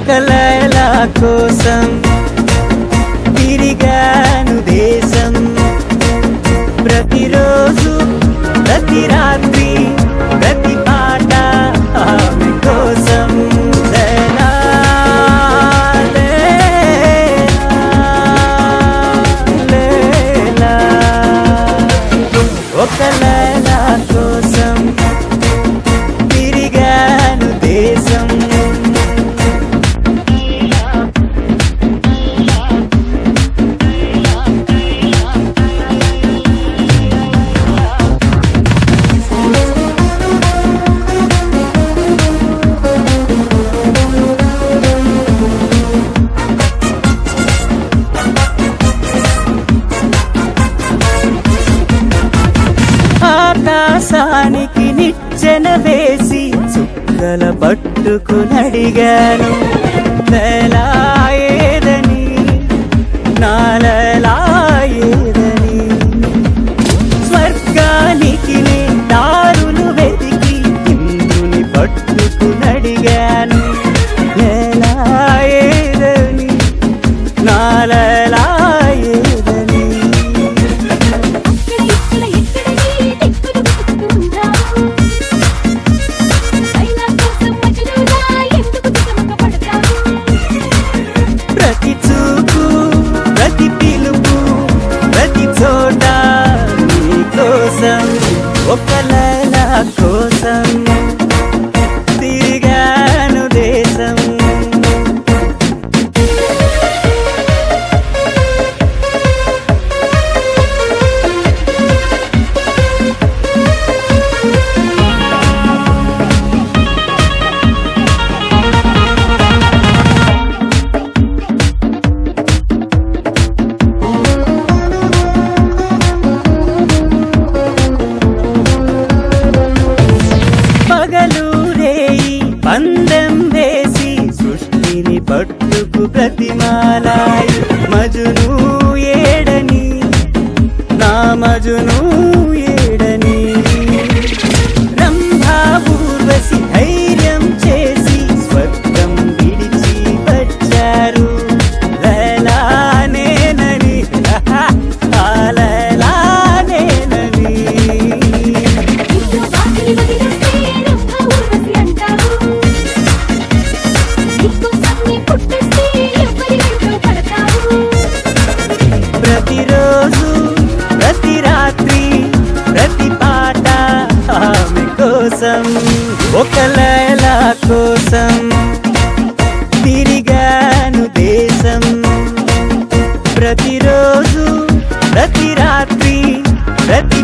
ఒక లైలా కోసం తిరిగాను దేశం. ప్రతిరోజు ప్రతి రాత్రి ప్రతి పాట ఆమె కోసం. లైలా లైలా ఒక లైలా కోసం తిరిగాను దేశం. ఆకాశానికి నిచ్చెన వేసి చుక్కల పట్టుకునడిగాను. లైలా ఏదని నా లైలా ఏదని. స్వర్గానికి నే దారులు వెతికి ఇంద్రుని పట్టుకునడిగాను. లైలా ఏదని నా లైలా ఏదని. ప్రతి చూపు ప్రతి పిలుపు ప్రతి చోట నీ కోసం ఒక లైలా కోసం తిరిగాను దేశం. పగలు రేయి పందెం వేసి సృష్టిని పట్టుకు ప్రతిమాలాయి. మజును ఏడని నా మజును ఏడని. రంభా ఊర్వశి ధైర్యం చేసి స్వర్గం విడిచి వచ్చారు. లైలా నేనని ఆ లైలా నేనని. ప్రతిరోజు ప్రతి రాత్రి ప్రతి పాట ఆమె కోసం ఒక లైలా కోసం తిరిగాను దేశం. ప్రతిరోజు ప్రతి రాత్రి ప్రతి